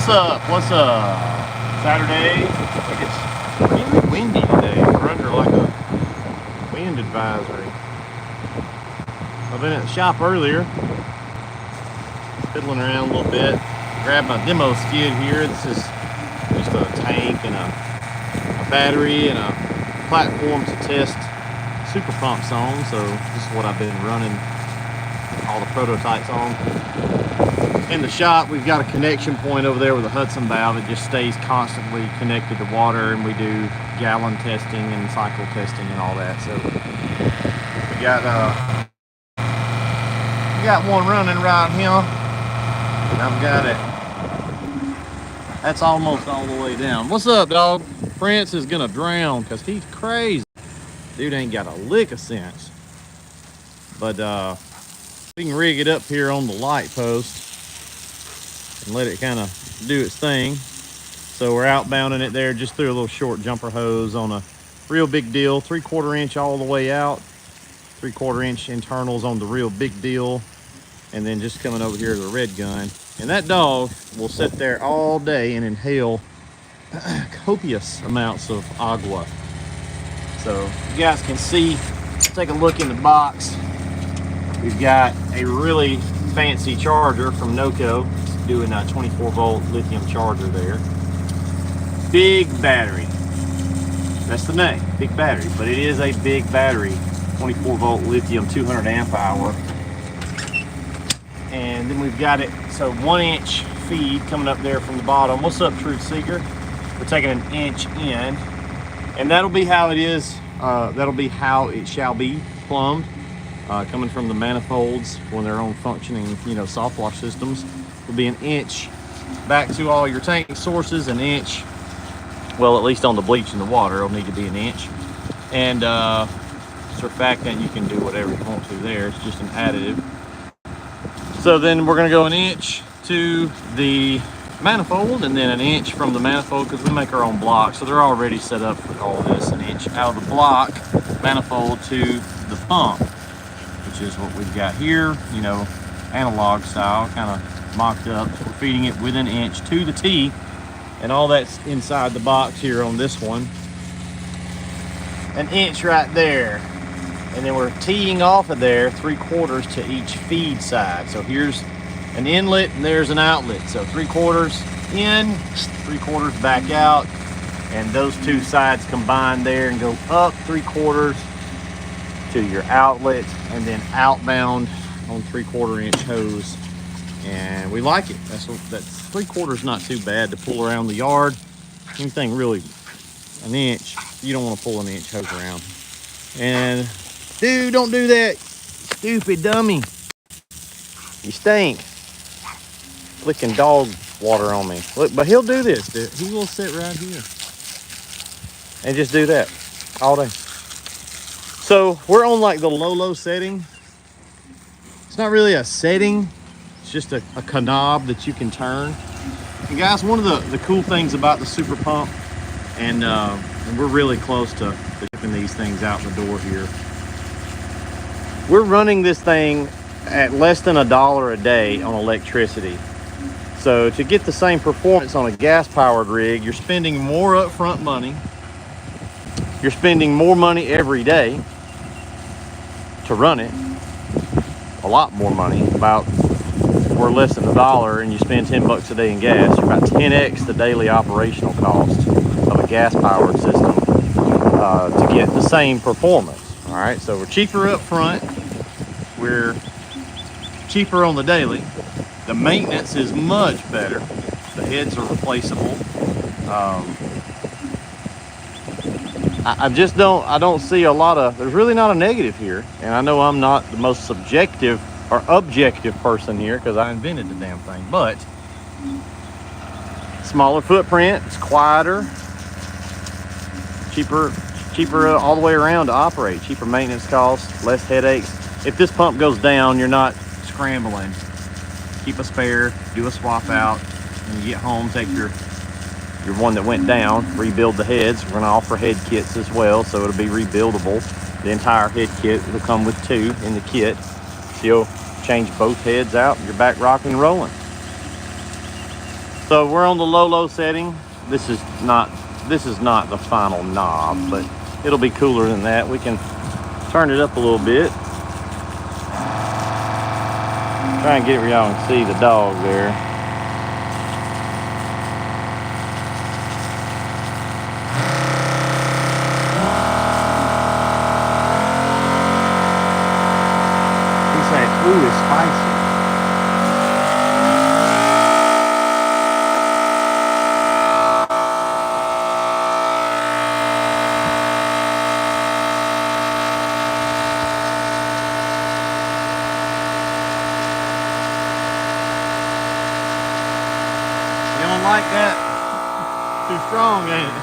What's up? What's up? Saturday. It's really windy today. We're under like a wind advisory. I've been at the shop earlier, fiddling around a little bit. Grabbed my demo skid here. This is just a tank and a battery and a platform to test super pumps on. So this is what I've been running all the prototypes on. In the shop, we've got a connection point over there with a Hudson valve. It just stays constantly connected to water, and we do gallon testing and cycle testing and all that. So we got one running right here, and I've got it. That's almost all the way down. What's up, dog? Prince is gonna drown because he's crazy. Dude ain't got a lick of sense. But we can rig it up here on the light post and let it kind of do its thing. So we're outbounding it there just through a little short jumper hose on a real big deal, 3/4 inch all the way out, 3/4 inch internals on the real big deal, and then just coming over here to the red gun. And that dog will sit there all day and inhale copious amounts of agua. So you guys can see, take a look in the box. We've got a really fancy charger from NOCO, doing a 24 volt lithium charger there. Big battery. That's the name, big battery, but it is a big battery. 24 volt lithium, 200 amp hour. And then we've got it, so 1 inch feed coming up there from the bottom. What's up, Truth Seeker? We're taking an inch in, and that'll be how it is. That'll be how it shall be plumbed. Coming from the manifolds when they're on functioning, Softwash systems, will be an inch back to all your tank sources, an inch. Well, at least on the bleach and the water, it'll need to be an inch. And surfactant, you can do whatever you want to there. It's just an additive. So then we're going to go an inch to the manifold, and then an inch from the manifold, because we make our own blocks, so they're already set up for all this. An inch out of the block manifold to the pump, which is what we've got here, analog style, kind of mocked up. So we're feeding it with an inch to the T, and all that's inside the box here on this one. An inch right there. And then we're teeing off of there 3/4 to each feed side. So here's an inlet and there's an outlet. So 3/4 in, 3/4 back out. And those two sides combine there and go up 3/4 to your outlet, and then outbound on 3/4 inch hose. And we like it. That's 3/4 not too bad to pull around the yard. Anything really an inch, you don't want to pull an inch hose around. And dude, don't do that, stupid dummy. You stink. Flicking dog water on me. Look, but he'll do this, dude. He will sit right here and just do that all day. So we're on like the low setting. It's not really a setting. It's just a knob that you can turn. And guys, one of the cool things about the super pump, and we're really close to shipping these things out the door here. We're running this thing at less than $1 a day on electricity. So to get the same performance on a gas-powered rig, you're spending more upfront money. You're spending more money every day to run it. A lot more money, about or less than $1, and you spend 10 bucks a day in gas. You're about 10x the daily operational cost of a gas-powered system to get the same performance. All right, so we're cheaper up front. We're cheaper on the daily. The maintenance is much better. The heads are replaceable. I don't see a lot of, there's really not a negative here. And I know I'm not the most subjective or objective person here because I invented the damn thing, but smaller footprint, it's quieter, cheaper all the way around to operate, cheaper maintenance costs, less headaches. If this pump goes down, you're not scrambling. Keep a spare, do a swap out, and you get home, take your one that went down, rebuild the heads. We're going to offer head kits as well, so it'll be rebuildable. The entire head kit will come with 2 in the kit. So you'll change both heads out, and you're back rocking and rolling. So we're on the low setting. This is not the final knob, but it'll be cooler than that. We can turn it up a little bit. Try and get it where y'all can see the dog there. He's saying, ooh, it's spicy. Like that. Too strong, ain't it?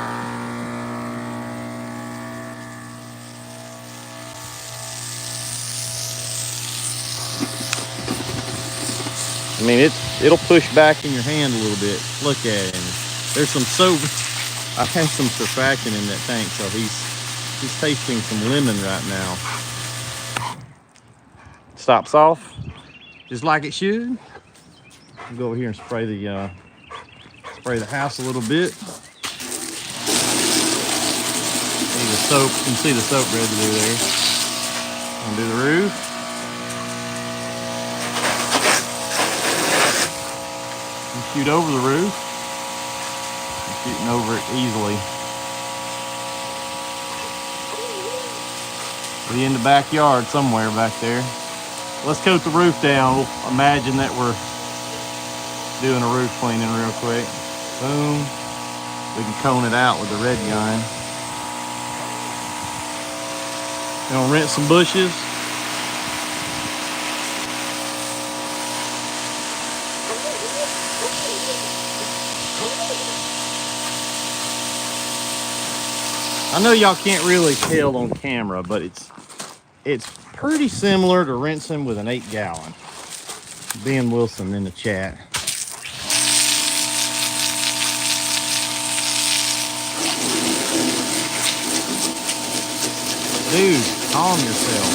I mean, it'll push back in your hand a little bit. Look at it. There's some soap. I had some surfactant in that tank, so he's tasting some lemon right now. Stops off, just like it should. I'll go over here and spray the house a little bit. See the soap, you can see the soap residue there. Gonna do the roof. And shoot over the roof. I'm shooting over it easily. Be in the backyard somewhere back there. Let's coat the roof down. We'll imagine that we're doing a roof cleaning real quick. Boom. We can cone it out with the red gun. Gonna rinse some bushes. I know y'all can't really tell on camera, but it's pretty similar to rinsing with an 8-gallon. Ben Wilson in the chat. Dude, calm yourself.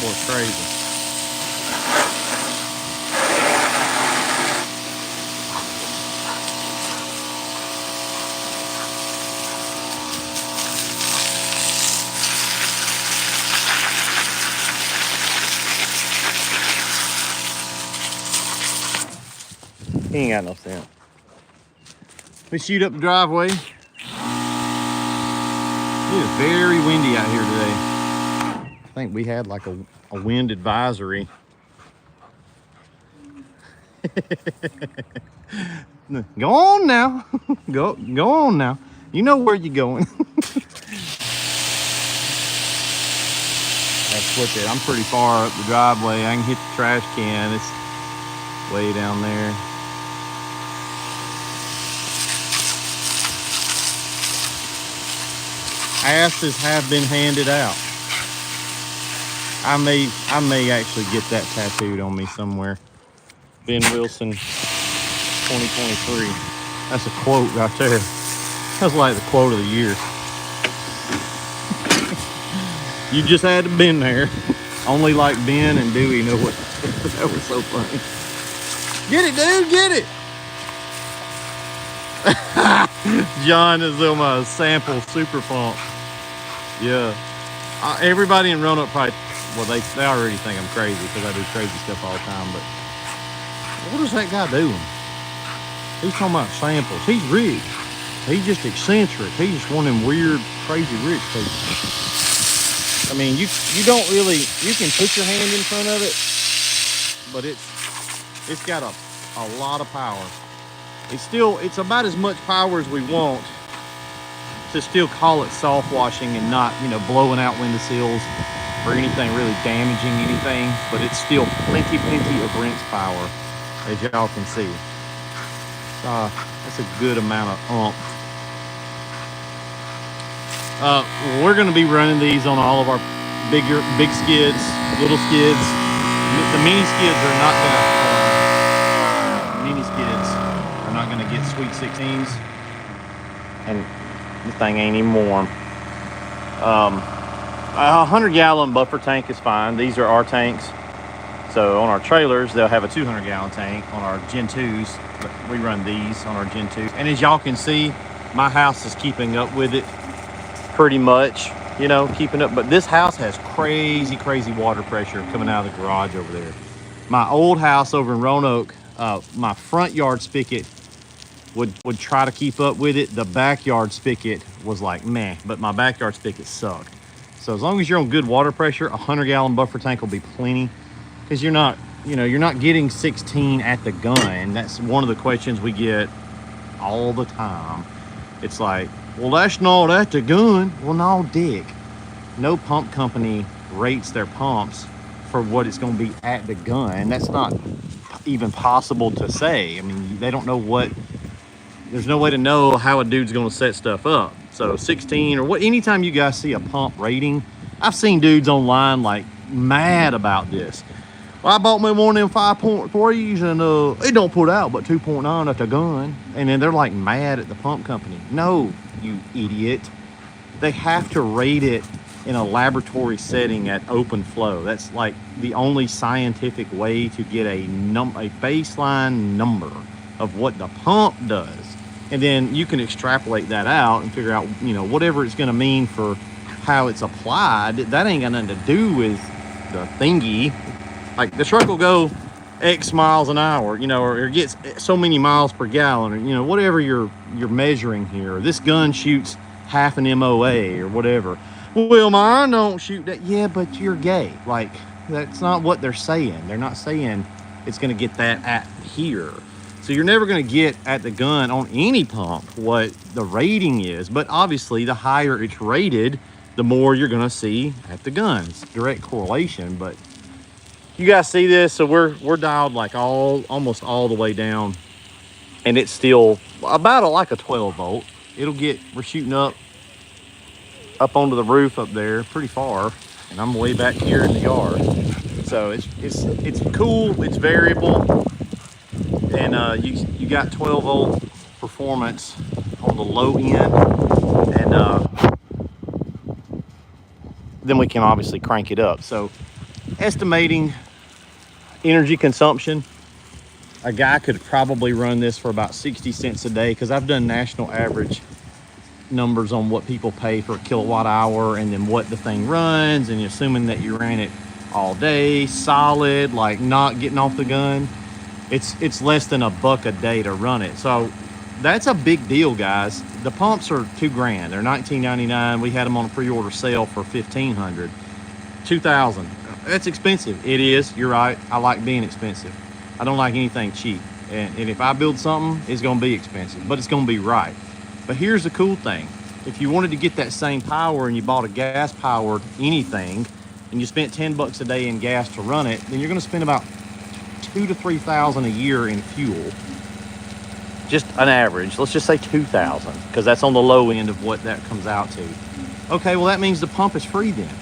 Boy, crazy. He ain't got no sense. We shoot up the driveway. It is very windy out here today. I think we had like a wind advisory. Go on now. Go on now. You know where you're going. Let's look at it. I'm pretty far up the driveway. I can hit the trash can. It's way down there. Asses have been handed out. I may actually get that tattooed on me somewhere. Ben Wilson 2023. That's a quote right there. That's like the quote of the year. You just had to been there. Only like Ben and Dewey know what. That was so funny. Get it, dude, get it. John is on my sample super pump. Yeah. Everybody in Roanoke probably, well, they already think I'm crazy because I do crazy stuff all the time, but what is that guy doing? He's talking about samples. He's rich. He's just eccentric. He's just one of them weird, crazy rich people. I mean, you don't really, you can put your hand in front of it, but it's got a lot of power. It's about as much power as we want to still call it soft washing and not, blowing out windowsills or anything really damaging anything, but it's still plenty of rinse power, as y'all can see. That's a good amount of oomph. We're going to be running these on all of our big skids, little skids. The mini skids are not going to get sweet 16s, and this thing ain't even warm. A 100-gallon buffer tank is fine. These are our tanks. So on our trailers, they'll have a 200-gallon tank. On our Gen 2s, we run these on our Gen 2s. And as y'all can see, my house is keeping up with it pretty much, you know, keeping up. But this house has crazy, crazy water pressure coming out of the garage over there. My old house over in Roanoke, my front yard spigot would try to keep up with it. The backyard spigot was like, meh, but my backyard spigot sucked. So as long as you're on good water pressure, a 100-gallon buffer tank will be plenty, because you're not getting 16 at the gun. That's one of the questions we get all the time. It's like, well, that's not at the gun. Well, no, dick. No pump company rates their pumps for what it's going to be at the gun. That's not even possible to say. I mean, they don't know what, there's no way to know how a dude's going to set stuff up. So 16 or what, anytime you guys see a pump rating, I've seen dudes online like mad about this. Well, I bought me one of them 5.3s and it don't put out but 2.9 at the gun. And then they're like mad at the pump company. No, you idiot. They have to rate it in a laboratory setting at open flow. That's like the only scientific way to get a baseline number of what the pump does. And then you can extrapolate that out and figure out, you know, whatever it's going to mean for how it's applied. That ain't got nothing to do with the thingy. Like the truck will go X miles an hour, you know, or it gets so many miles per gallon, or, you know, whatever you're measuring here. This gun shoots half an MOA or whatever. Well, mine don't shoot that. Yeah, but you're gay. Like, that's not what they're saying. They're not saying it's going to get that at here. So you're never going to get at the gun on any pump what the rating is. But obviously, the higher it's rated, the more you're going to see at the gun. It's direct correlation. But you guys see this? So we're dialed like almost all the way down, and it's still about like a 12 volt. We're shooting up onto the roof up there pretty far, and I'm way back here in the yard. So it's cool. It's variable. And you got 12 volt performance on the low end, and then we can obviously crank it up. So estimating energy consumption, a guy could probably run this for about 60 cents a day, because I've done national average numbers on what people pay for a kilowatt hour, and then what the thing runs, and assuming that you ran it all day solid, like not getting off the gun, it's less than $1 a day to run it. So that's a big deal, guys. The pumps are $2,000. They're $19.99. We had them on a pre-order sale for $1,500. $2,000. That's expensive. It is. You're right. I like being expensive. I don't like anything cheap. And if I build something, it's going to be expensive, but it's going to be right. But here's the cool thing. If you wanted to get that same power and you bought a gas-powered anything, and you spent $10 a day in gas to run it, then you're going to spend about $2,000 to $3,000 a year in fuel. Just an average. Let's just say $2,000, because that's on the low end of what that comes out to. Okay, well, that means the pump is free then.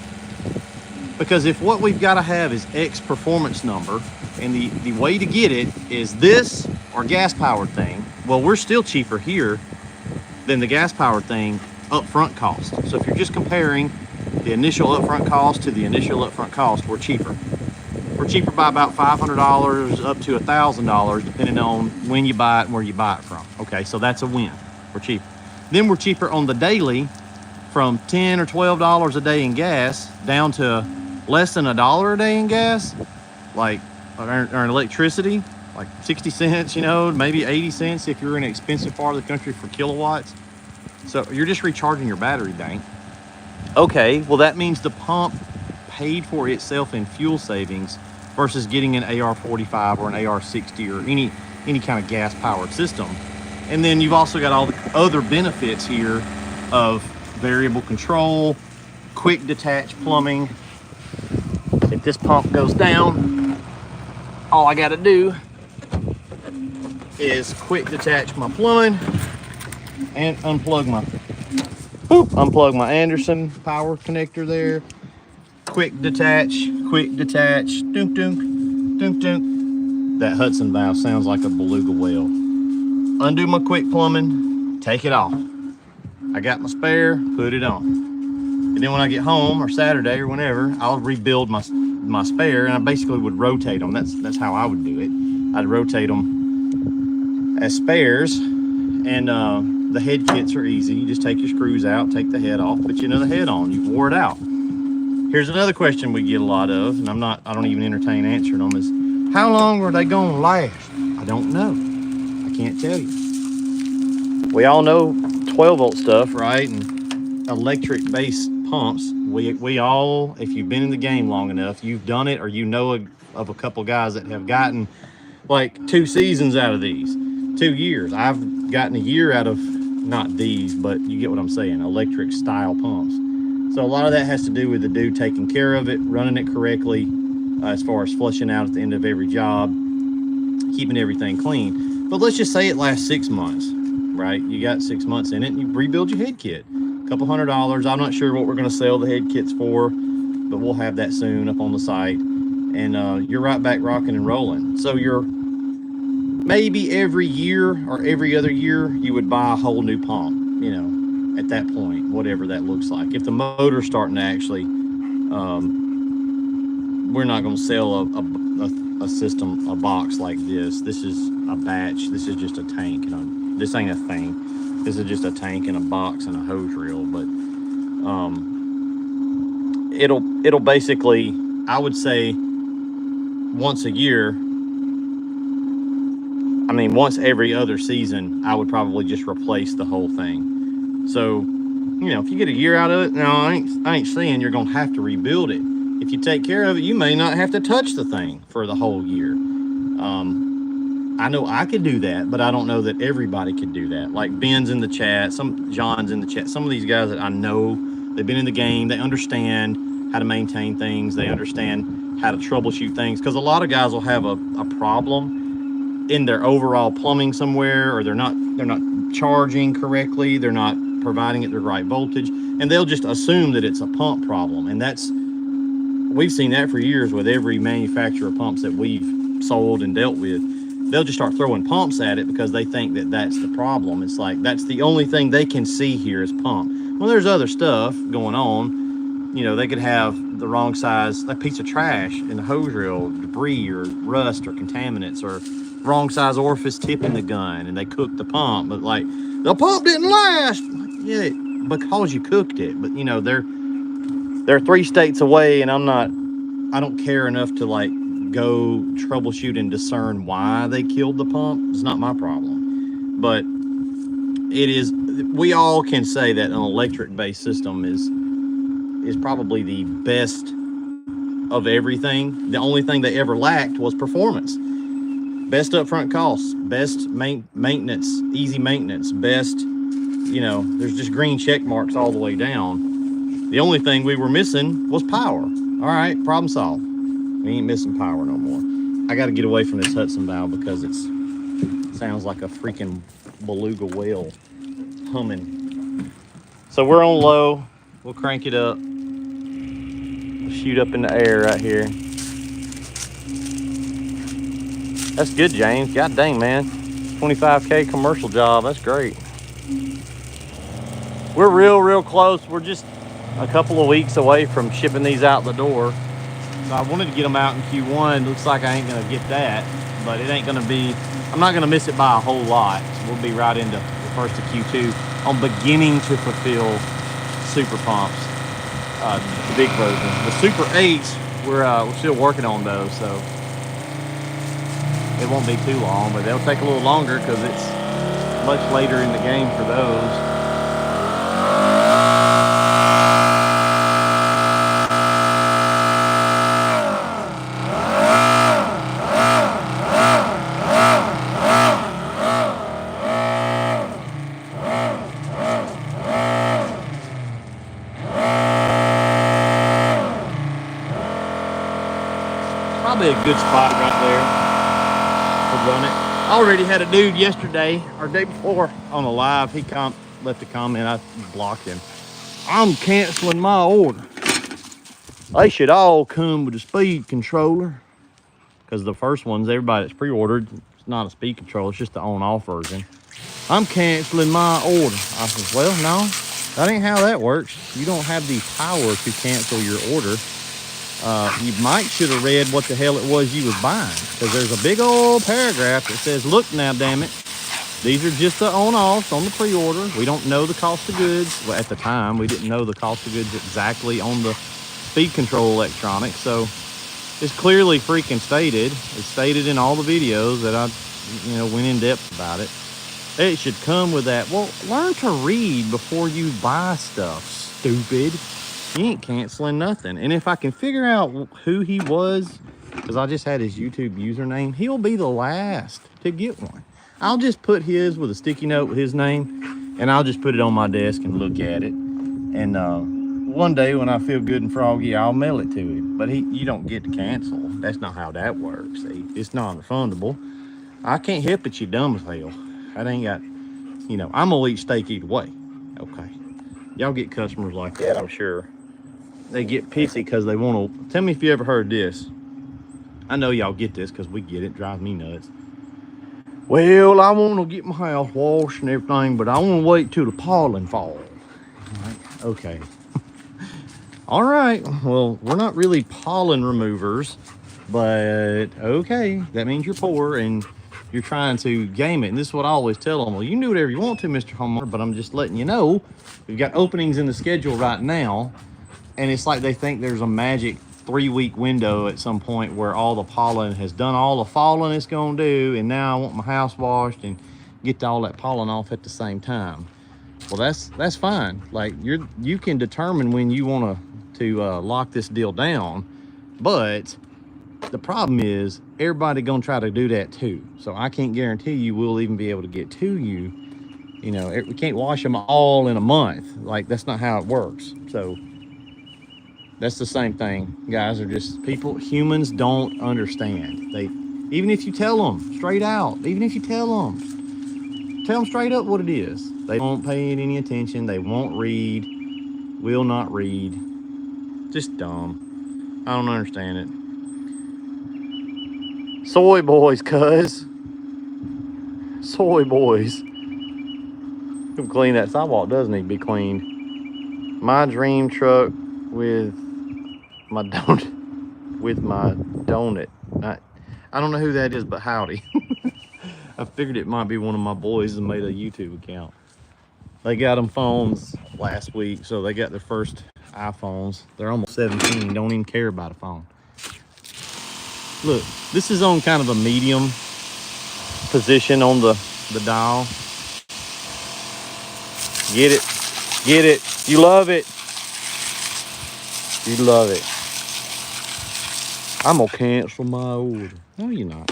Because if what we've got to have is X performance number, and the way to get it is this or gas-powered thing, well, we're still cheaper here than the gas-powered thing upfront cost. So if you're just comparing the initial upfront cost to the initial upfront cost, we're cheaper. We're cheaper by about $500 up to $1,000, depending on when you buy it and where you buy it from. Okay, so that's a win. We're cheaper. Then we're cheaper on the daily, from $10 or $12 a day in gas down to less than $1 a day in gas, like or electricity, like 60 cents, you know, maybe 80 cents if you're in an expensive part of the country for kilowatts. So you're just recharging your battery bank. Okay, well, that means the pump paid for itself in fuel savings versus getting an AR-45 or an AR-60 or any kind of gas-powered system. And then you've also got all the other benefits here of variable control, quick detach plumbing. If this pump goes down, all I got to do is quick detach my plumbing and unplug my Anderson power connector there. Quick detach, dunk, dunk, dunk, dunk. That Hudson valve sounds like a beluga whale. Undo my quick plumbing, take it off. I got my spare, put it on. And then when I get home or Saturday or whenever, I'll rebuild my spare, and I basically would rotate them. That's how I would do it. I'd rotate them as spares, and the head kits are easy. You just take your screws out, take the head off, put you another head on. You wore it out. Here's another question we get a lot of, and I don't even entertain answering them, is how long are they gonna last? I don't know. I can't tell you. We all know 12 volt stuff, right? And electric based pumps. We all, if you've been in the game long enough, you've done it, or you know of a couple guys that have gotten like 2 seasons out of these, 2 years. I've gotten a year out of not these, but you get what I'm saying, electric style pumps. So a lot of that has to do with the dude taking care of it, running it correctly, as far as flushing out at the end of every job, keeping everything clean. But let's just say it lasts 6 months, right? You got 6 months in it, and you rebuild your head kit. A couple $100. I'm not sure what we're going to sell the head kits for, but we'll have that soon up on the site. And you're right back rocking and rolling. So you're maybe every year or every other year, you would buy a whole new pump, you know, at that point, whatever that looks like. If the motor's starting to actually, we're not going to sell a system, a box like this. This is a batch. This is just a tank. And this ain't a thing. This is just a tank and a box and a hose reel. But it'll basically, I would say, once a year. I mean, once every other season, I would probably just replace the whole thing. So, you know, if you get a year out of it, now I ain't saying you're gonna have to rebuild it. If you take care of it, you may not have to touch the thing for the whole year. I know I could do that, but I don't know that everybody could do that. Like Ben's in the chat, John's in the chat, some of these guys that I know, they've been in the game, they understand how to maintain things, they understand how to troubleshoot things, because a lot of guys will have a problem in their overall plumbing somewhere, or they're not charging correctly, they're not providing it the right voltage, and they'll just assume that it's a pump problem. And we've seen that for years with every manufacturer of pumps that we've sold and dealt with. They'll just start throwing pumps at it because they think that that's the problem. It's like, that's the only thing they can see here is pump. Well, there's other stuff going on. You know, they could have the wrong size, like piece of trash in the hose reel, debris or rust or contaminants, or wrong size orifice tip in the gun, and they cooked the pump. But like, the pump didn't last. Yeah, because you cooked it. But you know, they're 3 states away, and I don't care enough to like go troubleshoot and discern why they killed the pump. It's not my problem. But it is, we all can say that an electric based system is probably the best of everything. The only thing they ever lacked was performance. Best upfront costs, best maintenance, easy maintenance, best, you know, there's just green check marks all the way down. The only thing we were missing was power. All right, problem solved. We ain't missing power no more. I got to get away from this Hudson valve because it sounds like a freaking beluga whale humming. So we're on low. We'll crank it up. We'll shoot up in the air right here. That's good, James. God dang, man. 25K commercial job. That's great. We're real close. We're just a couple of weeks away from shipping these out the door. So I wanted to get them out in Q1. Looks like I ain't going to get that, but it ain't going to be, I'm not going to miss it by a whole lot. So we'll be right into the first of Q2 on beginning to fulfill super pumps, the big version. The Super 8s, we're still working on those, so it won't be too long, but they'll take a little longer because it's much later in the game for those. Probably a good spot right there to run it. I already had a dude yesterday or day before on a live. He left a comment. I blocked him. I'm canceling my order. They should all come with a speed controller, because the first ones, everybody that's pre-ordered, it's not a speed controller, it's just the on-off version. I'm canceling my order. I said, well, no, That ain't how that works. You don't have the power to cancel your order. You might should have read what the hell it was you was buying, because there's a big old paragraph that says, look now, damn it, these are just the on-offs on the pre-order. We don't know the cost of goods. Well, at the time, we didn't know the cost of goods exactly on the speed control electronics. So it's clearly freaking stated. It's stated in all the videos that I, went in depth about it. It should come with that. Well, learn to read before you buy stuff, stupid. You ain't canceling nothing. And if I can figure out who he was, because I just had his YouTube username, he'll be the last to get one. I'll just put his with a sticky note with his name, and I'll just put it on my desk and look at it. And one day when I feel good and froggy, I'll mail it to him. But you don't get to cancel. That's not how that works. See? It's non-refundable. I can't help it, you dumb as hell. I ain't got, I'm gonna eat steak either way. Okay. Y'all get customers like that, I'm sure. They get pissy because they want to. Tell me if you ever heard this. I know y'all get this because we get it. Drives me nuts. Well, I want to get my house washed and everything, but I want to wait till the pollen falls. Like, okay. All right. Well, we're not really pollen removers, but okay. That means you're poor and you're trying to game it. And this is what I always tell them. Well, you can do whatever you want to, Mr. Homeowner, but I'm just letting you know we've got openings in the schedule right now. And it's like they think there's a magic 3-week window at some point where all the pollen has done all the falling it's gonna do, and now I want my house washed and get all that pollen off at the same time. Well, that's fine. Like you can determine when you want to lock this deal down, but the problem is everybody gonna try to do that too. So I can't guarantee you we'll even be able to get to you. We can't wash them all in a month. Like, that's not how it works. So that's the same thing. Guys are just people. Humans don't understand. Even if you tell them straight out, even if you tell them straight up what it is, they won't pay any attention. They won't read, will not read. Just dumb. I don't understand it. Soy boys, cuz. Soy boys. He'll clean that sidewalk, doesn't he? Be cleaned. My dream truck with my donut. I don't know who that is, but howdy. I figured it might be one of my boys that made a YouTube account. They got them phones last week, so they got their first iPhones. They're almost 17, don't even care about a phone. Look, this is on kind of a medium position on the dial. Get it, you love it. You love it. I'm gonna cancel my order. No, you're not.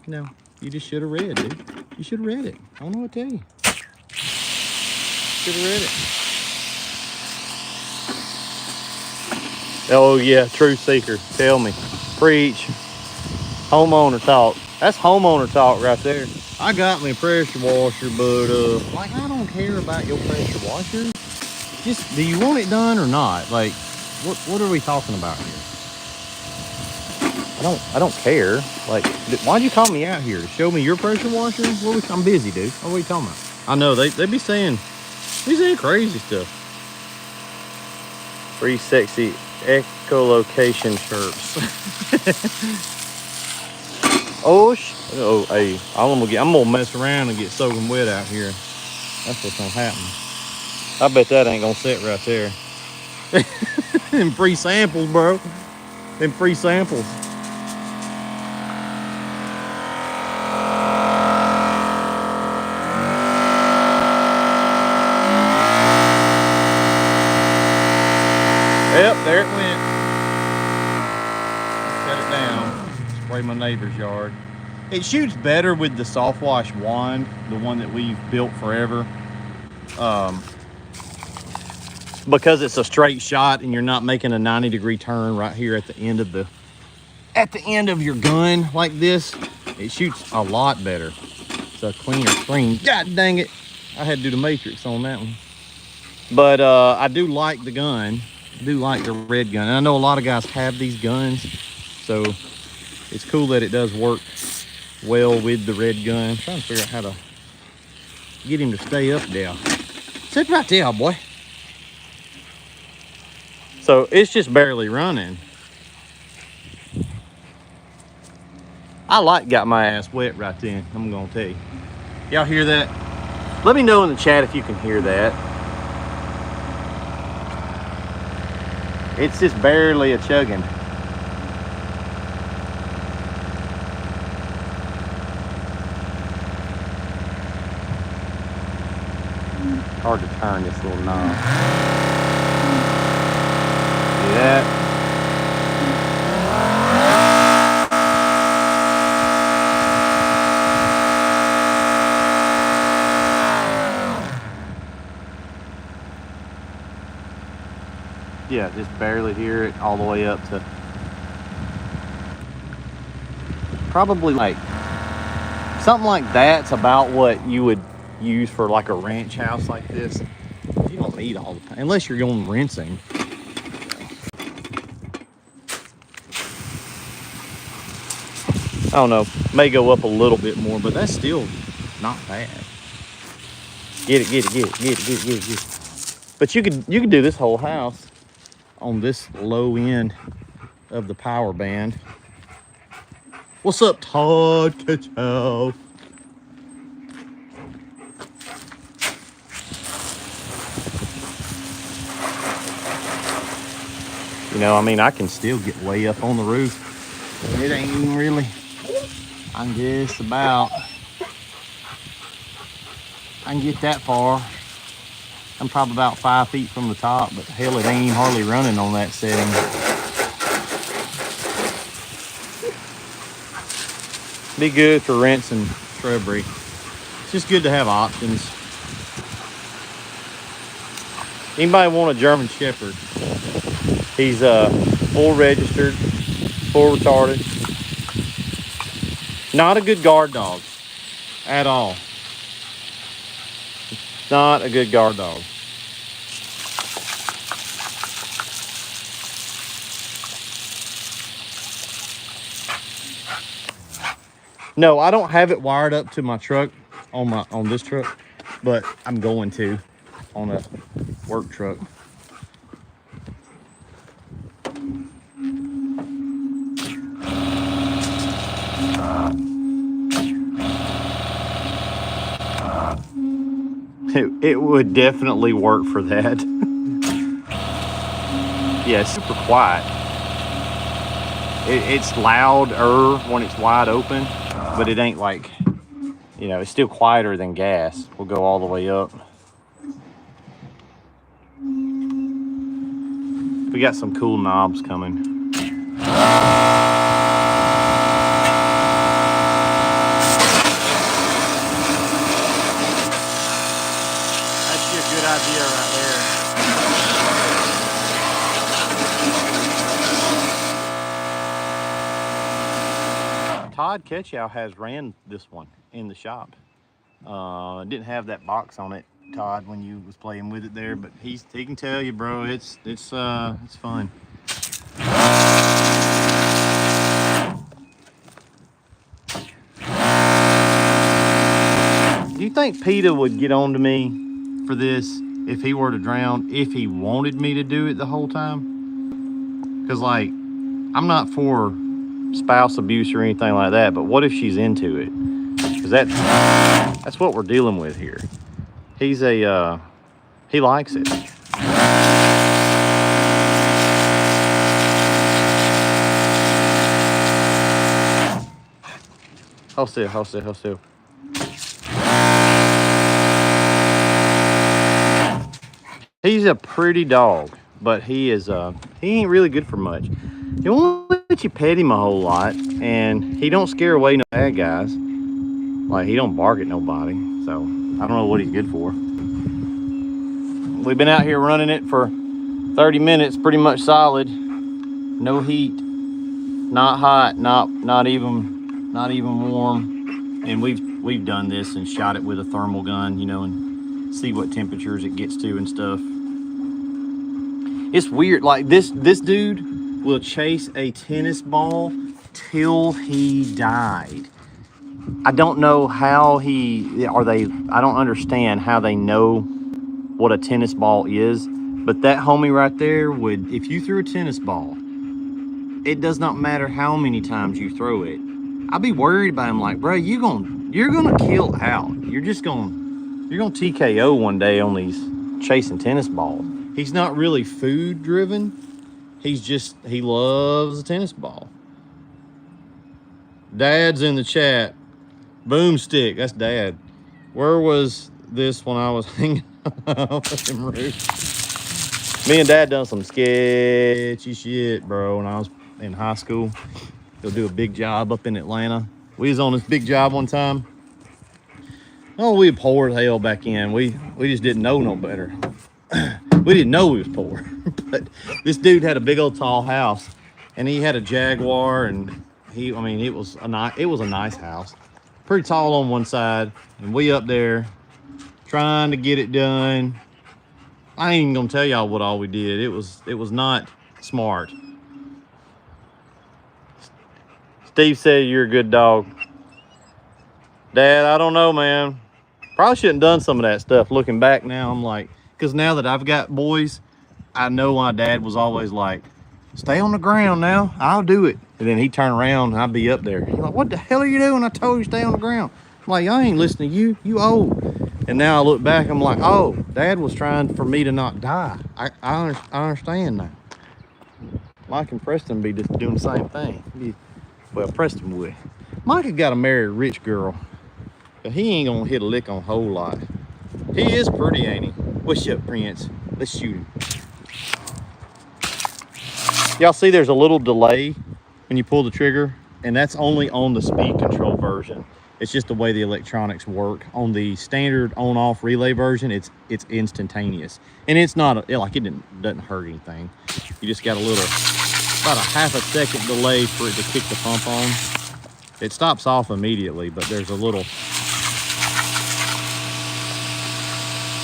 No, you just should have read, dude. You should have read it. I don't know what to tell you. Should have read it. Oh yeah, truth seeker. Tell me. Preach. Homeowner talk. That's homeowner talk right there. I got me a pressure washer, but like, I don't care about your pressure washer. Just, do you want it done or not? Like, what are we talking about here? I don't care. Like, why'd you call me out here? To show me your pressure washer? I'm busy, dude. What are we talking about? I know, they be saying crazy stuff. Free sexy echolocation shirts. Hey, I'm gonna mess around and get soaking wet out here. That's what's gonna happen. I bet that ain't gonna sit right there. Them free samples, bro. Them free samples. Yep, there it went. Set it down. Spray my neighbor's yard. It shoots better with the Softwash wand, the one that we've built forever. Because it's a straight shot and you're not making a 90-degree turn right here at the end of your gun like this. It shoots a lot better. It's a cleaner screen. God dang it. I had to do the matrix on that one. But I do like the gun. I do like the red gun. And I know a lot of guys have these guns, so it's cool that it does work well with the red gun. I'm trying to figure out how to get him to stay up there. Sit right there, boy. So it's just barely running. I like got my ass wet right then, I'm gonna tell you. Y'all hear that? Let me know in the chat if you can hear that. It's just barely a chugging. Hard to turn this little knob. See that? Yeah, just barely hear it all the way up to probably like something like that's about what you would use for like a ranch house like this. You don't need all the time unless you're going rinsing. I don't know, may go up a little bit more, but that's still not bad. Get it. But you could do this whole house on this low end of the power band. What's up, Todd Ketchow? You know, I mean, I can still get way up on the roof. It ain't even really, I'm just about, I can get that far. I'm probably about 5 feet from the top, but hell, it ain't even hardly running on that setting. Be good for rinsing shrubbery. It's just good to have options. Anybody want a German Shepherd? He's full registered, full retarded. Not a good guard dog at all. Not a good guard dog. No, I don't have it wired up to my truck on this truck, but I'm going to on a work truck. It would definitely work for that. Yeah, it's super quiet. It's louder when it's wide open, but it ain't like, you know, it's still quieter than gas. We'll go all the way up. We got some cool knobs coming. Idea right there. Todd Ketchow has ran this one in the shop. Didn't have that box on it, Todd, when you was playing with it there, but he can tell you, bro, it's fun. Do you think PETA would get on to me for this if he were to drown, if he wanted me to do it the whole time? Because, like, I'm not for spouse abuse or anything like that, but what if she's into it? Because that's what we're dealing with here. He's a he likes it. Hold still. He's a pretty dog, but he ain't really good for much. He won't let you pet him a whole lot, and he don't scare away no bad guys. Like, he don't bark at nobody, so I don't know what he's good for. We've been out here running it for 30 minutes, pretty much solid. No heat, not hot, not even warm. And we've done this and shot it with a thermal gun, you know, and see what temperatures it gets to and stuff. It's weird, like this dude will chase a tennis ball till he died. I don't know how I don't understand how they know what a tennis ball is. But that homie right there would, if you threw a tennis ball, it does not matter how many times you throw it. I'd be worried about him, like, bro, you're gonna kill out. You're gonna TKO one day on these chasing tennis balls. He's not really food driven. He loves a tennis ball. Dad's in the chat. Boomstick, that's Dad. Where was this when I was hanging out with him, Ruth? Me and Dad done some sketchy shit, bro, when I was in high school. He'll do a big job up in Atlanta. We was on this big job one time. Oh, we were poor as hell back then. We just didn't know no better. We didn't know we was poor. But this dude had a big old tall house, and he had a Jaguar, and it was a nice house. Pretty tall on one side, and we up there trying to get it done. I ain't even gonna tell y'all what all we did. It was not smart. Steve said you're a good dog. Dad, I don't know, man. Probably shouldn't done some of that stuff. Looking back now, I'm like, because now that I've got boys, I know my dad was always like, stay on the ground now, I'll do it. And then he'd turn around and I'd be up there. He's like, what the hell are you doing? I told you to stay on the ground. I'm like, I ain't listening to you, you old. And now I look back, I'm like, oh, Dad was trying for me to not die. I understand now. Mike and Preston be just doing the same thing. Well, Preston would. Mike had got to marry a rich girl. But he ain't gonna hit a lick on a whole lot. He is pretty, ain't he? What's up, Prince? Let's shoot him. Y'all see there's a little delay when you pull the trigger, and that's only on the speed control version. It's just the way the electronics work. On the standard on-off relay version, it's instantaneous. And it's not, it doesn't hurt anything. You just got about a half a second delay for it to kick the pump on. It stops off immediately, but there's a little,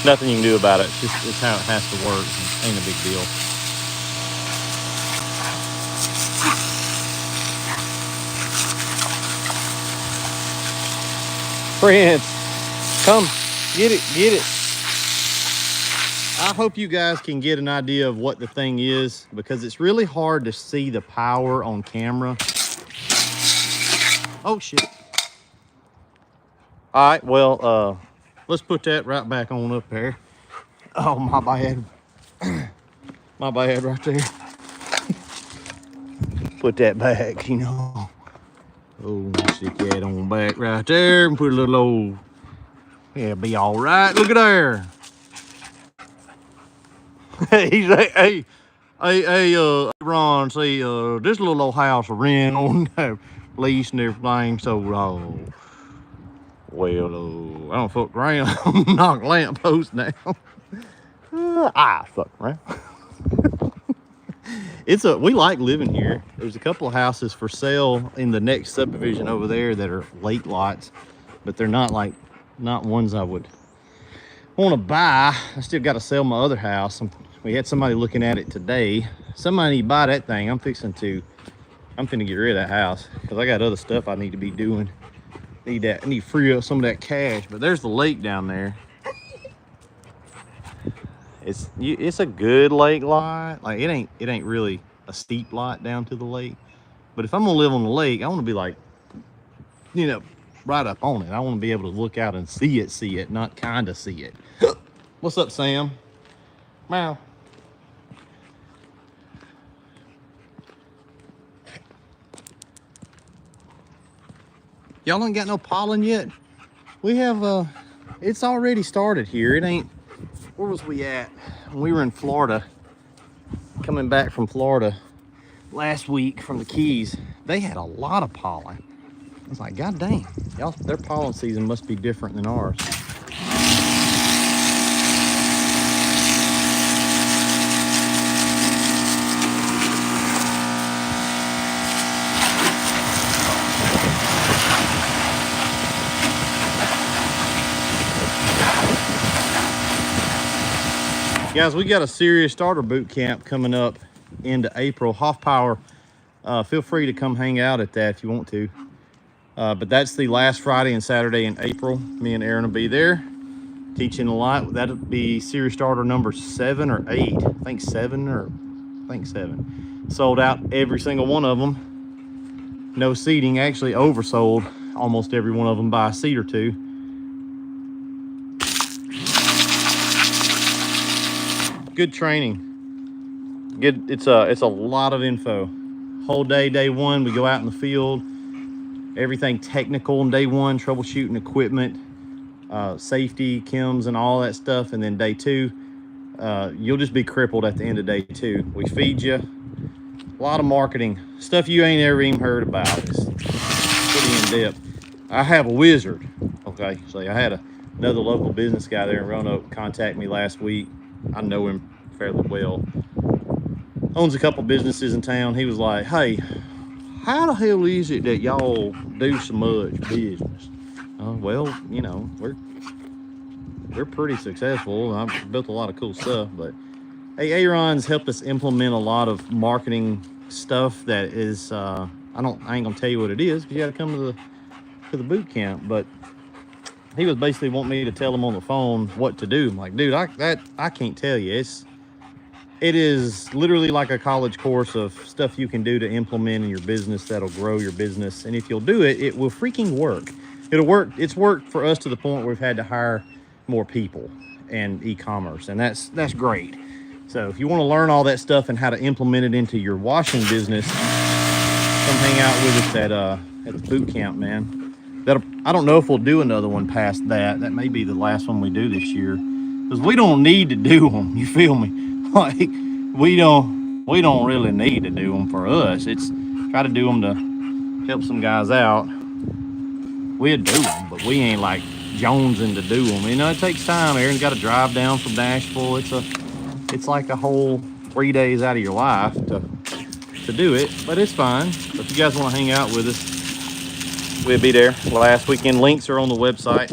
nothing you can do about it. It's how it has to work. It ain't a big deal. Prince, come get it. I hope you guys can get an idea of what the thing is, because it's really hard to see the power on camera. Oh shit. All right, well, let's put that right back on up there. Oh, my bad. My bad right there. Put that back, you know. Oh, stick that on back right there and put a little old, yeah, be all right. Look at there. He's like, hey, Ron, see, this little old house will rent on the lease and everything, so, well, I don't fuck around. Knock lamppost down. Fuck around. We like living here. There's a couple of houses for sale in the next subdivision over there that are lake lots, but they're not ones I would want to buy. I still got to sell my other house. We had somebody looking at it today. Somebody need to buy that thing. I'm finna get rid of that house because I got other stuff I need to be doing. I need to free up some of that cash. But there's the lake down there. It's a good lake lot. Like it ain't really a steep lot down to the lake. But if I'm gonna live on the lake, I want to be like, you know, right up on it. I want to be able to look out and see it, not kind of see it. What's up, Sam? Meow. Y'all ain't got no pollen yet? We have, it's already started here. It ain't, where was we at? When we were in Florida, coming back from Florida last week from the Keys, they had a lot of pollen. I was like, God dang, y'all, their pollen season must be different than ours. Guys, we got a serious starter boot camp coming up into April. Hoff Power, feel free to come hang out at that if you want to. But that's the last Friday and Saturday in April. Me and Aaron will be there. teaching a lot. That'll be series starter number 7 or 8. I think 7. Sold out every single one of them. No seating, actually oversold almost every one of them by a seat or two. Good training. Good. It's a lot of info. Whole day one, we go out in the field. Everything technical on day 1, troubleshooting equipment, safety, chems, and all that stuff. And then day 2, you'll just be crippled at the end of day 2. We feed you a lot of marketing stuff you ain't ever even heard about. It's pretty in depth. I have a wizard. Okay, so I had another local business guy there in Roanoke contact me last week. I know him fairly well. Owns a couple businesses in town. He was like, "Hey, how the hell is it that y'all do so much business?" Well, you know, we're pretty successful. I've built a lot of cool stuff, but hey, Aaron's helped us implement a lot of marketing stuff that is I ain't gonna tell you what it is, because you gotta come to the boot camp. But he was basically wanting me to tell him on the phone what to do. I'm like, dude, I can't tell you. It is literally like a college course of stuff you can do to implement in your business that'll grow your business. And if you'll do it, it will freaking work. It'll work. It's worked for us to the point where we've had to hire more people and e-commerce, and that's great. So if you want to learn all that stuff and how to implement it into your washing business, come hang out with us at the boot camp, man. I don't know if we'll do another one past that. That may be the last one we do this year, because we don't need to do them. You feel me? Like we don't really need to do them for us. It's try to do them to help some guys out. We'd do them, but we ain't like jonesing to do them. You know, it takes time. Aaron's got to drive down from Nashville. It's like a whole 3 days out of your life to do it, but it's fine. So if you guys want to hang out with us, we'll be there last weekend. Links are on the website.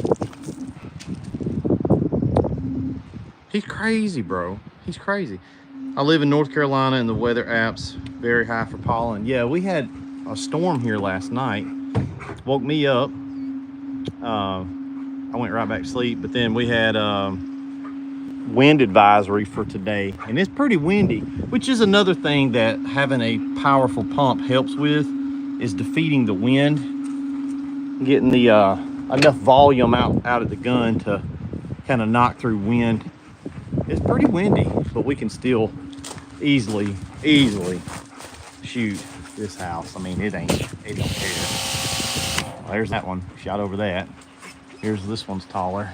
He's crazy, bro. He's crazy. I live in North Carolina, and the weather app's very high for pollen. Yeah, we had a storm here last night. Woke me up. I went right back to sleep, but then we had wind advisory for today, and it's pretty windy, which is another thing that having a powerful pump helps with, is defeating the wind, getting the enough volume out of the gun to kind of knock through wind. It's pretty windy, but we can still easily shoot this house. I mean, it don't care. Well, there's that one shot over that. Here's this one's taller,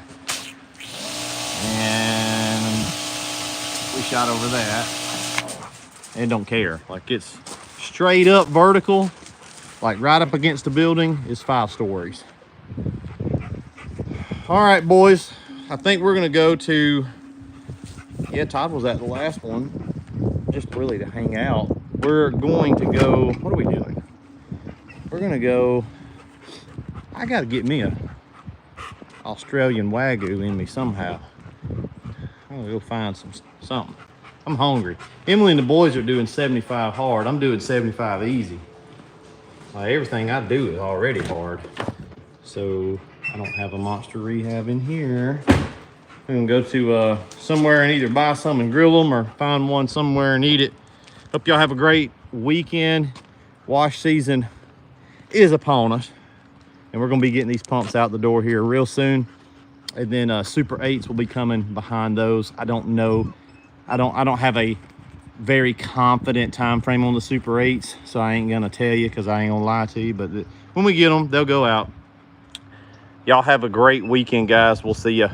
and we shot over that. It don't care. Like, it's straight up vertical, like right up against the building. Is 5 stories. All right, boys, I think we're gonna go to, yeah, Todd was at the last one, just really to hang out. We're going to go, what are we doing? We're gonna go, I gotta get me a Australian Wagyu in me somehow. I'm gonna go find something. I'm hungry. Emily and the boys are doing 75 hard. I'm doing 75 easy. Like, everything I do is already hard. So I don't have a monster rehab in here. I'm gonna go to somewhere and either buy some and grill them, or find one somewhere and eat it. Hope y'all have a great weekend. Wash season is upon us, and we're gonna be getting these pumps out the door here real soon. And then Super 8s will be coming behind those. I don't know. I don't have a very confident time frame on the Super 8s, so I ain't gonna tell you, because I ain't gonna lie to you. But when we get them, they'll go out. Y'all have a great weekend, guys. We'll see ya.